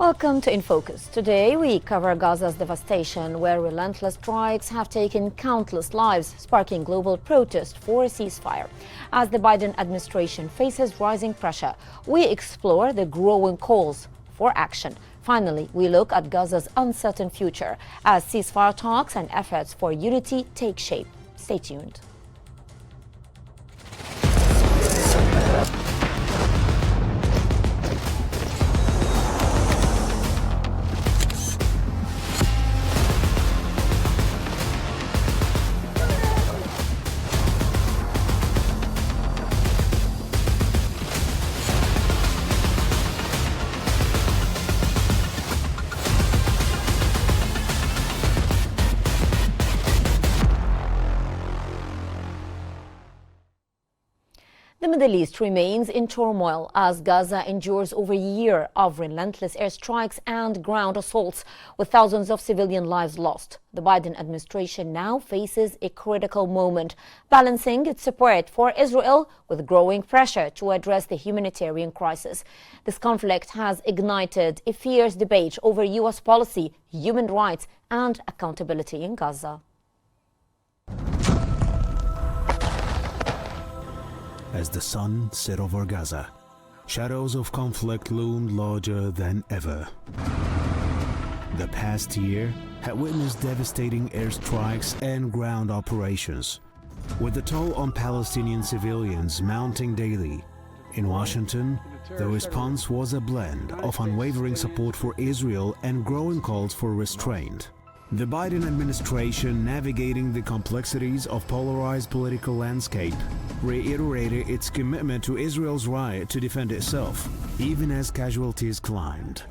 Welcome to In Focus. Today we cover Gaza's devastation, where relentless strikes have taken countless lives, sparking global protest for a ceasefire. As the Biden administration faces rising pressure, we explore the growing calls for action. Finally, we look at Gaza's uncertain future as ceasefire talks and efforts for unity take shape. Stay tuned. The Middle East remains in turmoil as Gaza endures over a year of relentless airstrikes and ground assaults, with thousands of civilian lives lost. The Biden administration now faces a critical moment, balancing its support for Israel with growing pressure to address the humanitarian crisis. This conflict has ignited a fierce debate over U.S. policy, human rights, and accountability in Gaza. As the sun set over Gaza, shadows of conflict loomed larger than ever. The past year had witnessed devastating airstrikes and ground operations, with the toll on Palestinian civilians mounting daily. In Washington, the response was a blend of unwavering support for Israel and growing calls for restraint. The Biden administration, navigating the complexities of polarized political landscape, reiterated its commitment to Israel's right to defend itself, even as casualties climbed.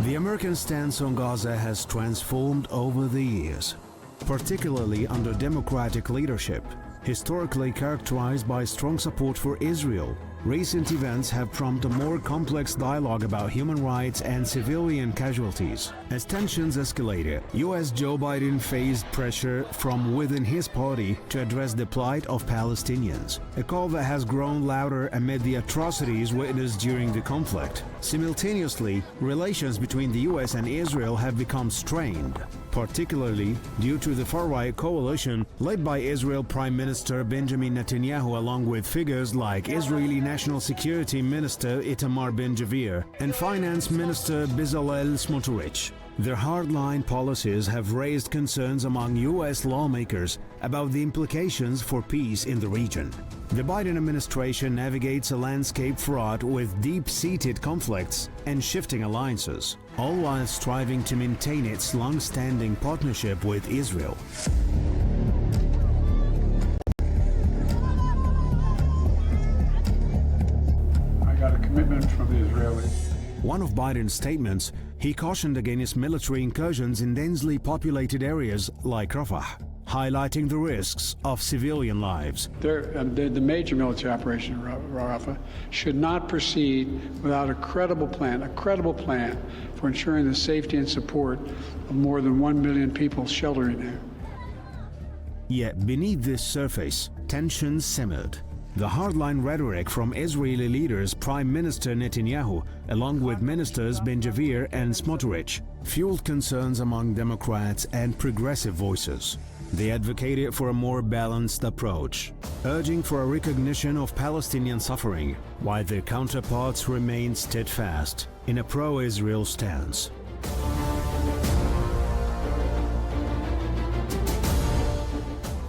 The American stance on Gaza has transformed over the years, particularly under Democratic leadership, historically characterized by strong support for Israel. Recent events have prompted a more complex dialogue about human rights and civilian casualties. As tensions escalated, U.S. Joe Biden faced pressure from within his party to address the plight of Palestinians, a call that has grown louder amid the atrocities witnessed during the conflict. Simultaneously, relations between the U.S. and Israel have become strained, particularly due to the far-right coalition led by Israel Prime Minister Benjamin Netanyahu, along with figures like Israeli National Security Minister Itamar Ben-Gvir and Finance Minister Bezalel Smotrich. Their hardline policies have raised concerns among U.S. lawmakers about the implications for peace in the region. The Biden administration navigates a landscape fraught with deep-seated conflicts and shifting alliances, all while striving to maintain its long-standing partnership with Israel. I got a commitment from the Israelis. One of Biden's statements, he cautioned against military incursions in densely populated areas like Rafah, highlighting the risks of civilian lives. The major military operation in Rafah should not proceed without a credible plan for ensuring the safety and support of more than 1 million people sheltering there. Yet beneath this surface, tensions simmered. The hardline rhetoric from Israeli leaders Prime Minister Netanyahu, along with ministers Ben-Gvir and Smotrich, fueled concerns among Democrats and progressive voices. They advocated for a more balanced approach, urging for a recognition of Palestinian suffering, while their counterparts remained steadfast in a pro-Israel stance.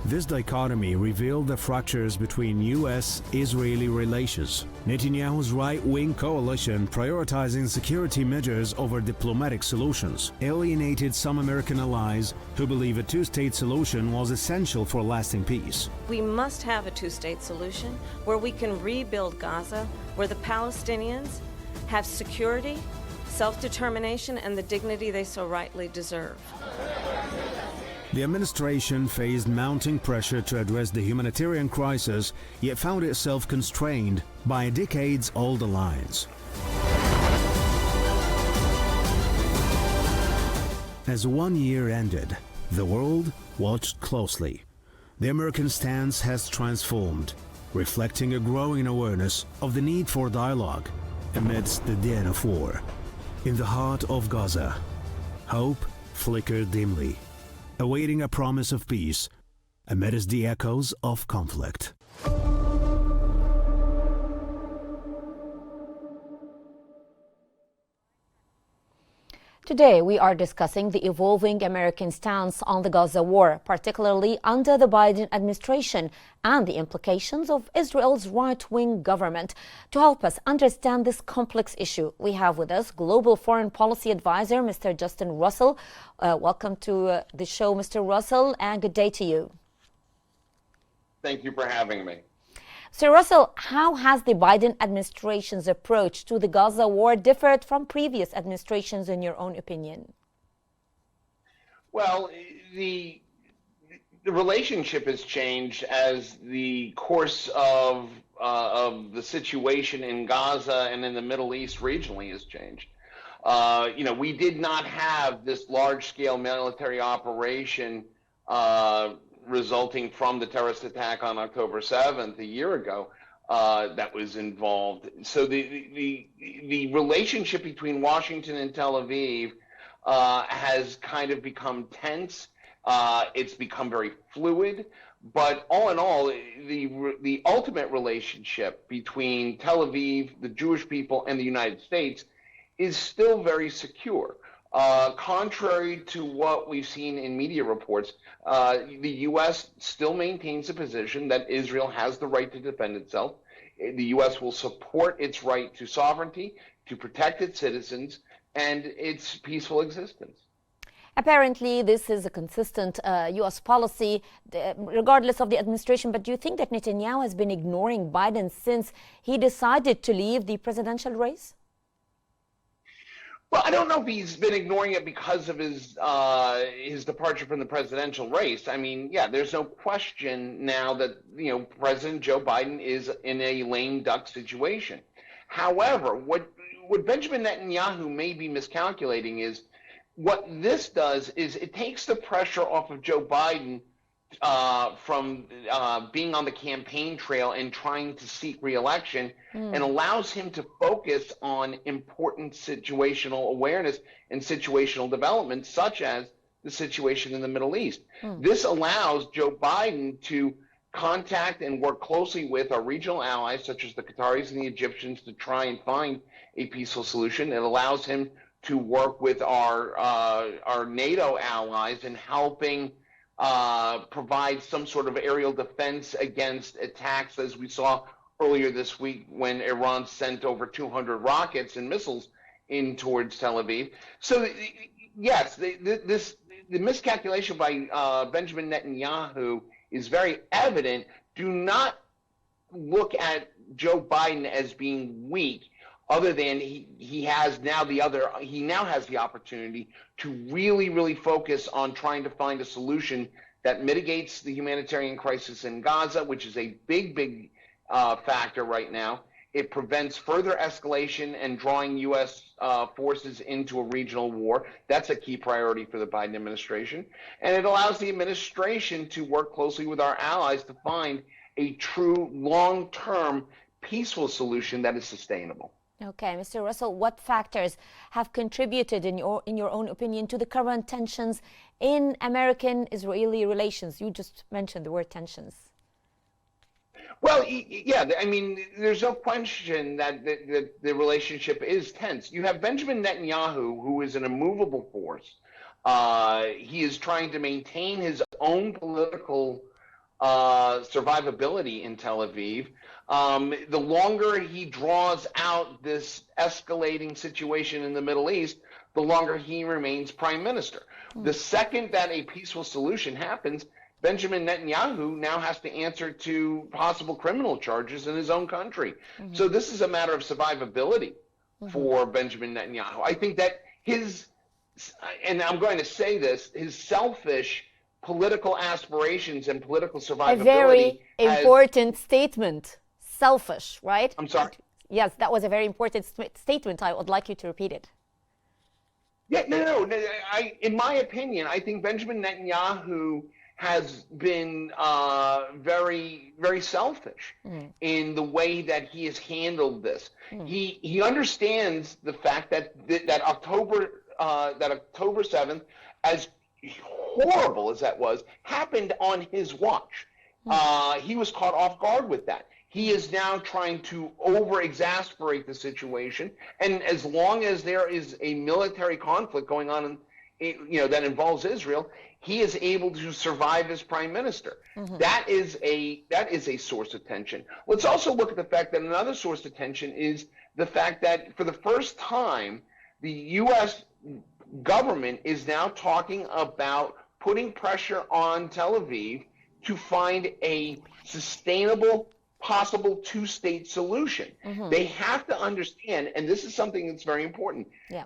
This dichotomy revealed the fractures between U.S.-Israeli relations. Netanyahu's right-wing coalition, prioritizing security measures over diplomatic solutions, alienated some American allies who believe a two-state solution was essential for lasting peace. We must have a two-state solution where we can rebuild Gaza, where the Palestinians have security, self-determination, and the dignity they so rightly deserve. The administration faced mounting pressure to address the humanitarian crisis, yet found itself constrained by a decades-old alliance. As 1 year ended, the world watched closely. The American stance has transformed. reflecting a growing awareness of the need for dialogue amidst the din of war. In the heart of Gaza, hope flickered dimly, awaiting a promise of peace amidst the echoes of conflict. Today, we are discussing the evolving American stance on the Gaza war, particularly under the Biden administration, and the implications of Israel's right-wing government. To help us understand this complex issue, we have with us Global Foreign Policy Advisor, Mr. Justin Russell. Welcome to the show, Mr. Russell, and good day to you. Thank you for having me. Sir Russell, how has the Biden administration's approach to the Gaza war differed from previous administrations, in your own opinion? Well, the relationship has changed as the course of the situation in Gaza and in the Middle East regionally has changed. We did not have this large-scale military operation resulting from the terrorist attack on October 7th a year ago that was involved. So the relationship between Washington and Tel Aviv has kind of become tense. It's become very fluid. But all in all, the ultimate relationship between Tel Aviv, the Jewish people, and the United States is still very secure. Contrary to what we've seen in media reports, the U.S. still maintains a position that Israel has the right to defend itself. The U.S. will support its right to sovereignty, to protect its citizens, and its peaceful existence. Apparently, this is a consistent U.S. policy, regardless of the administration. But do you think that Netanyahu has been ignoring Biden since he decided to leave the presidential race? Well, I don't know if he's been ignoring it because of his departure from the presidential race. I mean, yeah, there's no question now that, President Joe Biden is in a lame duck situation. However, what Benjamin Netanyahu may be miscalculating is what this does is it takes the pressure off of Joe Biden from being on the campaign trail and trying to seek re-election, and allows him to focus on important situational awareness and situational development, such as the situation in the Middle East. This allows Joe Biden to contact and work closely with our regional allies, such as the Qataris and the Egyptians, to try and find a peaceful solution. It allows him to work with our NATO allies in helping provide some sort of aerial defense against attacks, as we saw earlier this week when Iran sent over 200 rockets and missiles in towards Tel Aviv. So, yes, the miscalculation by Benjamin Netanyahu is very evident. Do not look at Joe Biden as being weak, other than he now has the opportunity to really focus on trying to find a solution that mitigates the humanitarian crisis in Gaza, which is a big factor right now. It prevents further escalation and drawing U.S. Forces into a regional war. That's a key priority for the Biden administration. And it allows the administration to work closely with our allies to find a true long-term peaceful solution that is sustainable. Okay, Mr. Russell, what factors have contributed, in your own opinion, to the current tensions in American-Israeli relations? You just mentioned the word tensions. Well, yeah, I mean, there's no question that the relationship is tense. You have Benjamin Netanyahu, who is an immovable force. He is trying to maintain his own political survivability in Tel Aviv. The longer he draws out this escalating situation in the Middle East, the longer he remains prime minister. The second that a peaceful solution happens, Benjamin Netanyahu now has to answer to possible criminal charges in his own country. So this is a matter of survivability for Benjamin Netanyahu. I think that and I'm going to say this, his selfish political aspirations and political survivability. A very important statement. Selfish, right? I'm sorry? Yes, that was a very important statement. I would like you to repeat it. Yeah, no. In my opinion, I think Benjamin Netanyahu has been very, very selfish in the way that he has handled this. He understands the fact that October 7th, as horrible as that was, happened on his watch. He was caught off guard with that. He is now trying to over-exasperate the situation, and as long as there is a military conflict going on, that involves Israel, he is able to survive as prime minister. That is a source of tension. Let's also look at the fact that another source of tension is the fact that for the first time, the U.S. government is now talking about putting pressure on Tel Aviv to find a sustainable, possible two-state solution. They have to understand, and this is something that's very important. Yeah.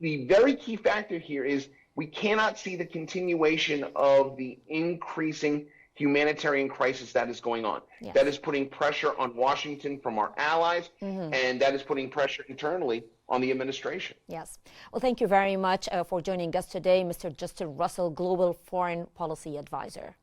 The very key factor here is we cannot see the continuation of the increasing humanitarian crisis that is going on. Yes. That is putting pressure on Washington from our allies, and that is putting pressure internally on the administration. Yes. Well, thank you very much for joining us today, Mr. Justin Russell, Global Foreign Policy Advisor.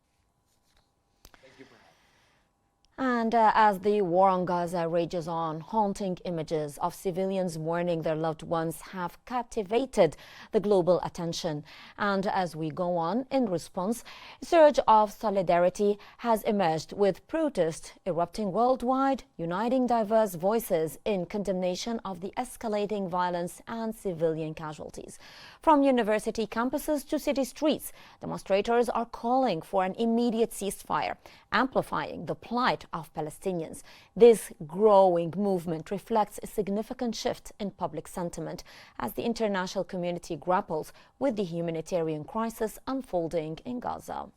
And as the war on Gaza rages on, haunting images of civilians mourning their loved ones have captivated the global attention. And as we go on, in response, a surge of solidarity has emerged, with protests erupting worldwide, uniting diverse voices in condemnation of the escalating violence and civilian casualties. From university campuses to city streets, demonstrators are calling for an immediate ceasefire, amplifying the plight of Palestinians. This growing movement reflects a significant shift in public sentiment as the international community grapples with the humanitarian crisis unfolding in Gaza.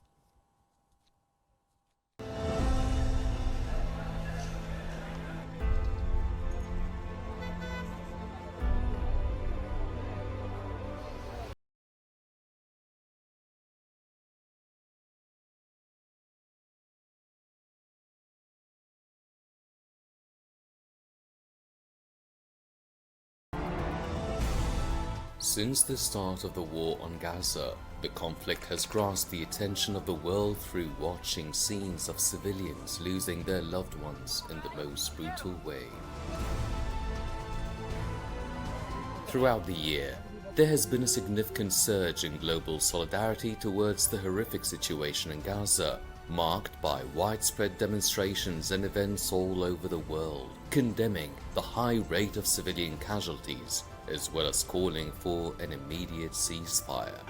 Since the start of the war on Gaza, the conflict has grasped the attention of the world through watching scenes of civilians losing their loved ones in the most brutal way. Throughout the year, there has been a significant surge in global solidarity towards the horrific situation in Gaza, marked by widespread demonstrations and events all over the world, condemning the high rate of civilian casualties, as well as calling for an immediate ceasefire.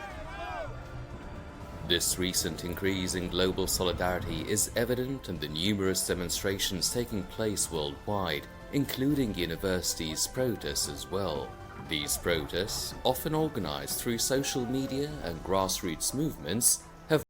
This recent increase in global solidarity is evident in the numerous demonstrations taking place worldwide, including universities' protests as well. These protests, often organized through social media and grassroots movements, have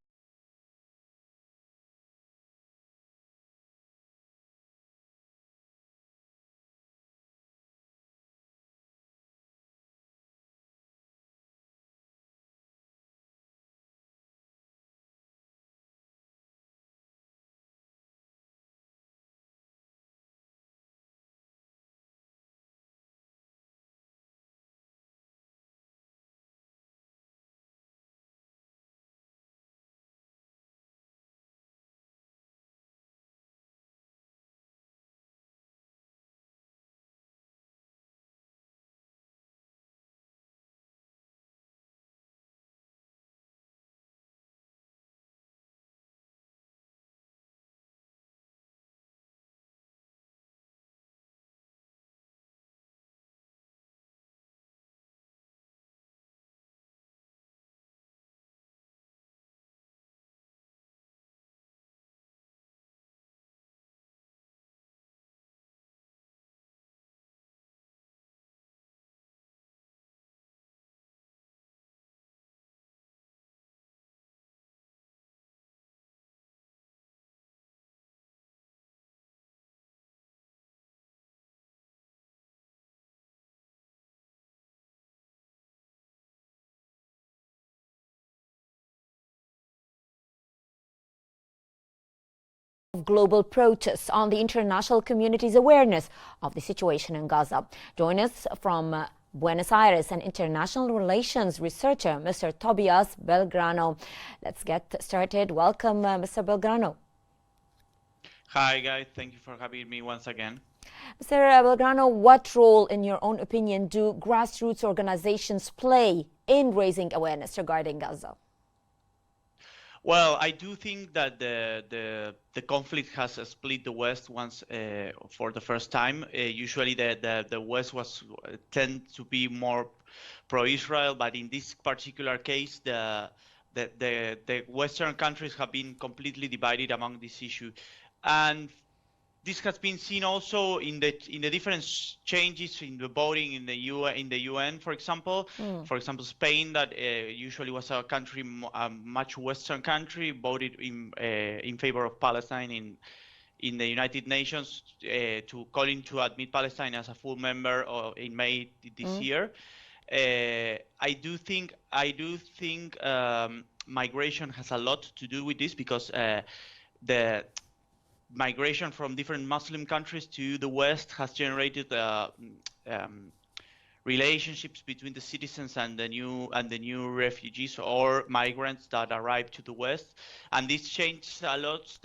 global protests on the international community's awareness of the situation in Gaza. Join us from Buenos Aires and international relations researcher, Mr. Tobias Belgrano. Let's get started. Welcome, Mr. Belgrano. Hi, guys. Thank you for having me once again. Mr. Belgrano, what role, in your own opinion, do grassroots organizations play in raising awareness regarding Gaza? Well, I do think that the conflict has split the West once for the first time. Usually, the West was tend to be more pro-Israel, but in this particular case, the Western countries have been completely divided among this issue, and this has been seen also in the different changes in the voting in the UN, for example. For example, Spain, that usually was a country, a much Western country, voted in favor of Palestine in the United Nations, to calling to admit Palestine as a full member in May this year. I do think migration has a lot to do with this, because the migration from different Muslim countries to the West has generated relationships between the citizens and the new refugees or migrants that arrive to the West, and this changes a lot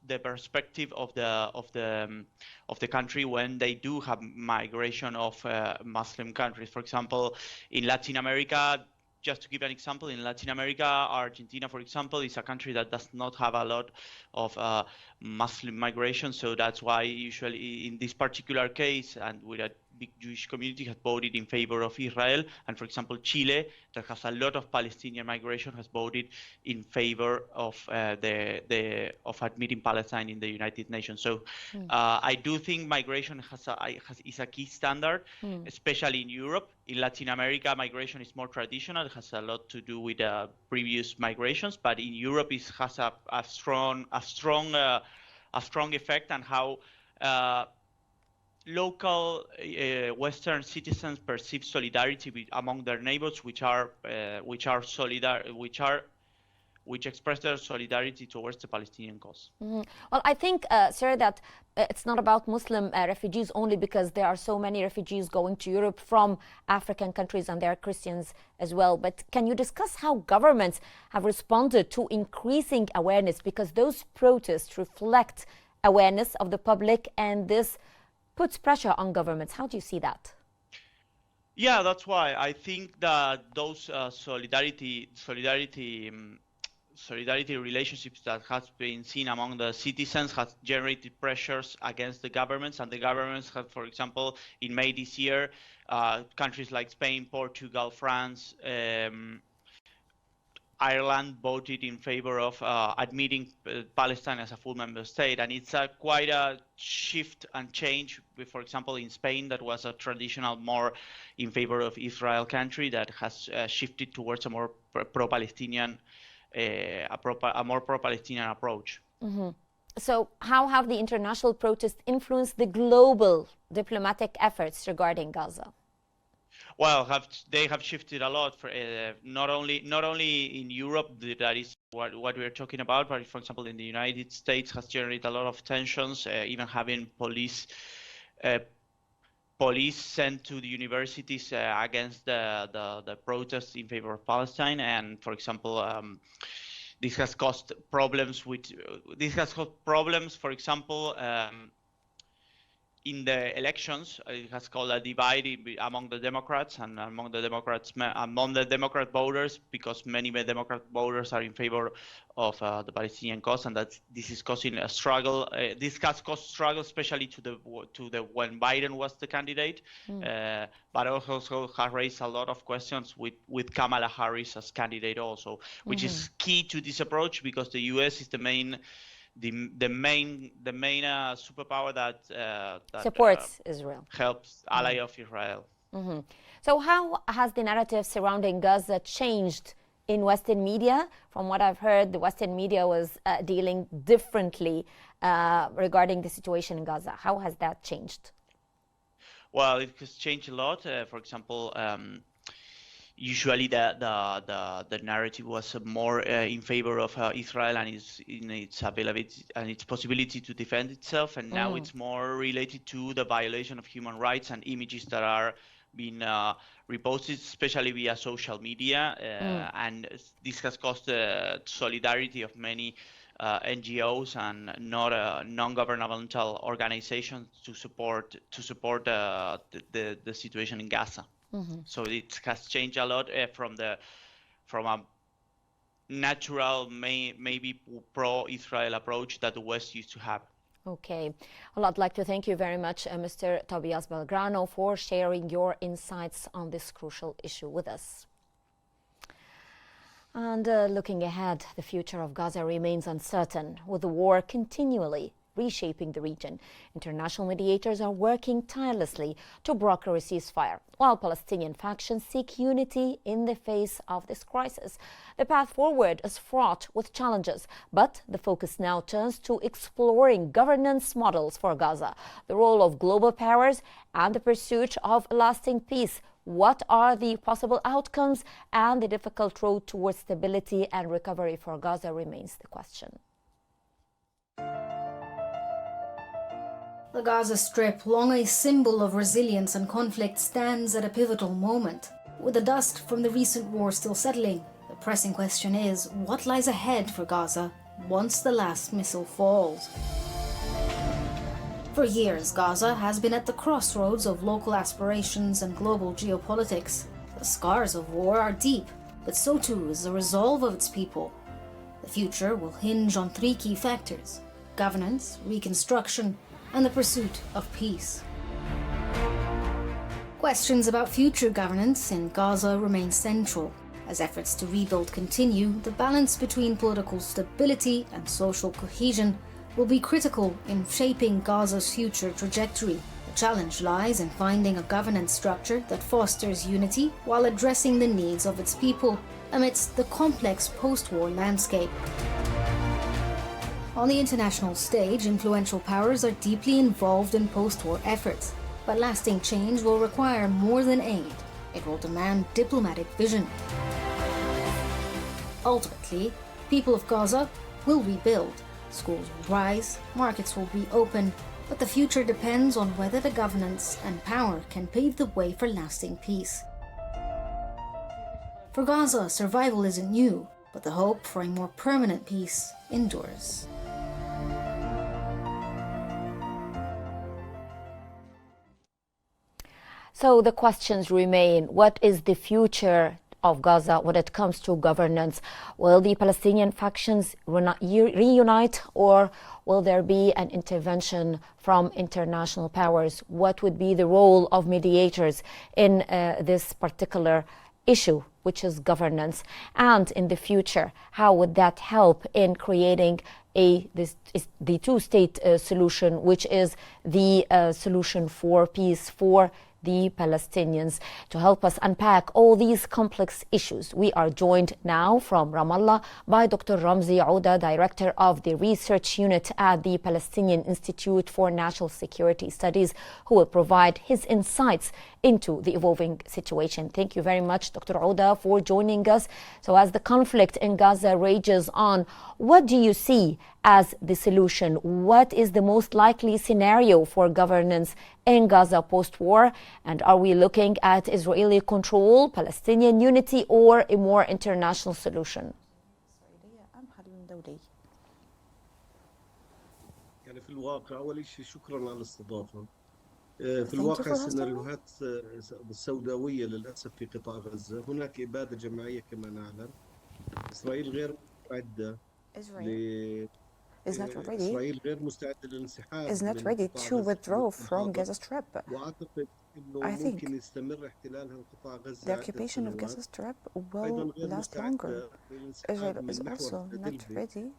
the perspective of the country when they do have migration of Muslim countries. For example, in Latin America. Just to give an example, in Latin America, Argentina, for example, is a country that does not have a lot of Muslim migration. So that's why usually in this particular case, and with a big Jewish community, has voted in favor of Israel. And for example, Chile, that has a lot of Palestinian migration, has voted in favor of of admitting Palestine in the United Nations. So I do think migration is a key standard, especially in Europe. In Latin America, migration is more traditional. It has a lot to do with previous migrations, but in Europe, it has a strong effect on how local Western citizens perceive solidarity among their neighbors, which express their solidarity towards the Palestinian cause. Well, I think, sir, that it's not about Muslim refugees only, because there are so many refugees going to Europe from African countries, and there are Christians as well. But can you discuss how governments have responded to increasing awareness? Because those protests reflect awareness of the public, and this puts pressure on governments. How do you see that? Yeah, that's why I think that those solidarity relationships that has been seen among the citizens has generated pressures against the governments, and the governments have, for example, in May this year, countries like Spain, Portugal, France, Ireland voted in favor of admitting Palestine as a full member state, and it's quite a shift and change. For example, in Spain, that was a traditional more in favor of Israel country, that has shifted towards a more pro-Palestinian approach. So how have the international protests influenced the global diplomatic efforts regarding Gaza? Well, they have shifted a lot. For not only in Europe, that is what we're talking about, but for example, in the United States, has generated a lot of tensions. Even having police sent to the universities against the protests in favor of Palestine, and for example, this has caused problems. For example, in the elections, it has caused a divide among the Democrats and among the Democrat voters, because many Democrat voters are in favor of the Palestinian cause, and this is causing a struggle. This has caused struggle, especially to when Biden was the candidate, but also has raised a lot of questions with Kamala Harris as candidate also, which is key to this approach, because the U.S. is the main superpower that supports Israel, helps ally of Israel. So how has the narrative surrounding Gaza changed in Western media? From what I've heard, the Western media was dealing differently regarding the situation in Gaza. How has that changed? Well, it has changed a lot. For example, usually the narrative was more in favor of Israel and its ability and its possibility to defend itself, and now it's more related to the violation of human rights and images that are been reposted, especially via social media, and this has caused the solidarity of many NGOs and non-governmental organizations to support the situation in Gaza. So it has changed a lot from a natural, maybe pro-Israel approach that the West used to have. Okay. Well, I'd like to thank you very much, Mr. Tobias Belgrano, for sharing your insights on this crucial issue with us. And looking ahead, the future of Gaza remains uncertain, with the war continually reshaping the region. International mediators are working tirelessly to broker a ceasefire, while Palestinian factions seek unity in the face of this crisis. The path forward is fraught with challenges, but the focus now turns to exploring governance models for Gaza, the role of global powers, and the pursuit of lasting peace. What are the possible outcomes, and the difficult road towards stability and recovery for Gaza remains the question. The Gaza Strip, long a symbol of resilience and conflict, stands at a pivotal moment. With the dust from the recent war still settling, the pressing question is, what lies ahead for Gaza once the last missile falls? For years, Gaza has been at the crossroads of local aspirations and global geopolitics. The scars of war are deep, but so too is the resolve of its people. The future will hinge on three key factors: governance, reconstruction, and the pursuit of peace. Questions about future governance in Gaza remain central. As efforts to rebuild continue, the balance between political stability and social cohesion will be critical in shaping Gaza's future trajectory. The challenge lies in finding a governance structure that fosters unity while addressing the needs of its people amidst the complex post-war landscape. On the international stage, influential powers are deeply involved in post-war efforts, but lasting change will require more than aid. It will demand diplomatic vision. Ultimately, people of Gaza will rebuild. Schools will rise, markets will be open, but the future depends on whether the governance and power can pave the way for lasting peace. For Gaza, survival isn't new, but the hope for a more permanent peace endures. So the questions remain. What is the future of Gaza when it comes to governance? Will the Palestinian factions reunite, or will there be an intervention from international powers? What would be the role of mediators in this particular issue, which is governance? And in the future, how would that help in creating the two-state solution, which is the solution for peace for the Palestinians? To help us unpack all these complex issues, we are joined now from Ramallah by Dr. Ramzi Ouda, Director of the Research Unit at the Palestinian Institute for National Security Studies, who will provide his insights into the evolving situation. Thank you very much, Dr. Ouda, for joining us. So as the conflict in Gaza rages on, what do you see as the solution? What is the most likely scenario for governance in Gaza post-war? And are we looking at Israeli control, Palestinian unity, or a more international solution? يعني في الواقع أول شيء شكرا على الاستضافة. في الواقع السيناريوهات السوداوية للأسف في قطاع غزة. هناك إبادة جماعية كما نعلم. إسرائيل غير مستعدة is not ready to withdraw from Gaza Strip. I think the occupation of Gaza Strip will last longer. Israel is also not ready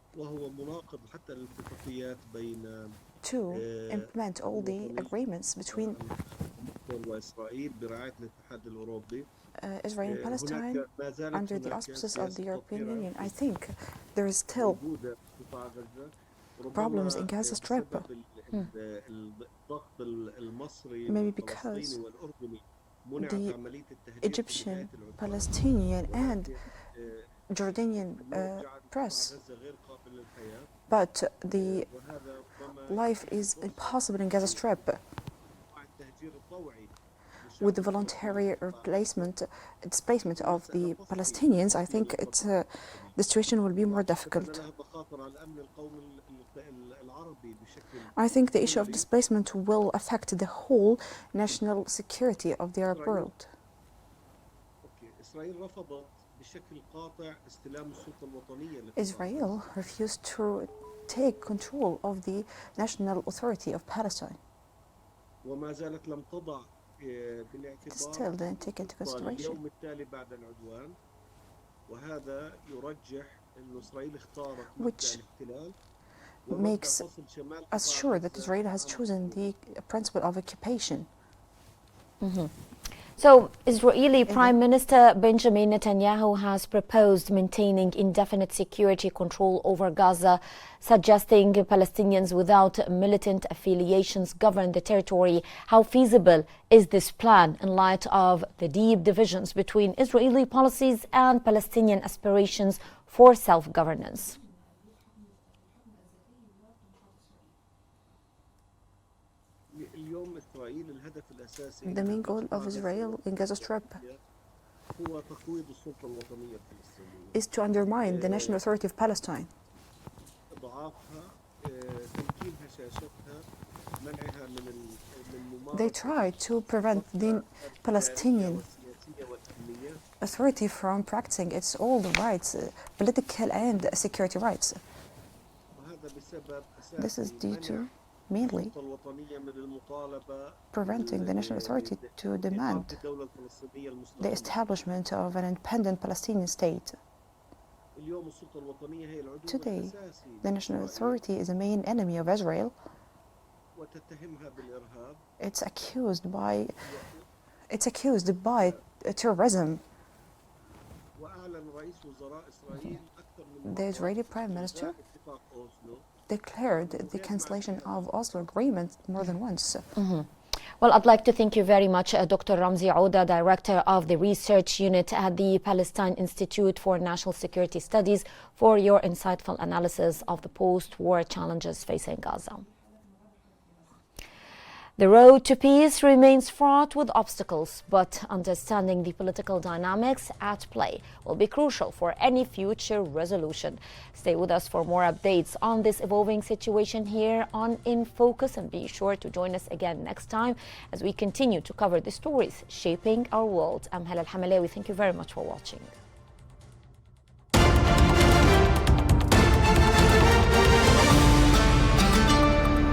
to implement all the agreements between Israel and Palestine under the auspices of the European Union. I think there is still problems in Gaza Strip. Maybe because the Egyptian, Palestinian and Jordanian press, but the life is impossible in Gaza Strip. with the voluntary displacement of the Palestinians, I think the situation will be more difficult. I think the issue of displacement will affect the whole national security of the Arab world. Israel refused to take control of the National Authority of Palestine. It still didn't take into consideration. Which makes us sure that Israel has chosen the principle of occupation. Mm-hmm. So, Israeli Prime Minister Benjamin Netanyahu has proposed maintaining indefinite security control over Gaza, suggesting Palestinians without militant affiliations govern the territory. How feasible is this plan in light of the deep divisions between Israeli policies and Palestinian aspirations for self-governance? The main goal of Israel in Gaza Strip is to undermine the National Authority of Palestine. They try to prevent the Palestinian Authority from practicing its all the rights, political and security rights. This is due to mainly preventing the National Authority to demand the establishment of an independent Palestinian state. Today, the National Authority is a main enemy of Israel. It's accused by terrorism. The Israeli Prime Minister declared the cancellation of Oslo Agreement more than once. Mm-hmm. Well, I'd like to thank you very much, Dr. Ramzi Ouda, Director of the Research Unit at the Palestine Institute for National Security Studies, for your insightful analysis of the post-war challenges facing Gaza. The road to peace remains fraught with obstacles, but understanding the political dynamics at play will be crucial for any future resolution. Stay with us for more updates on this evolving situation here on In Focus, and be sure to join us again next time as we continue to cover the stories shaping our world. I'm Hala Al-Hamalawi. Thank you very much for watching.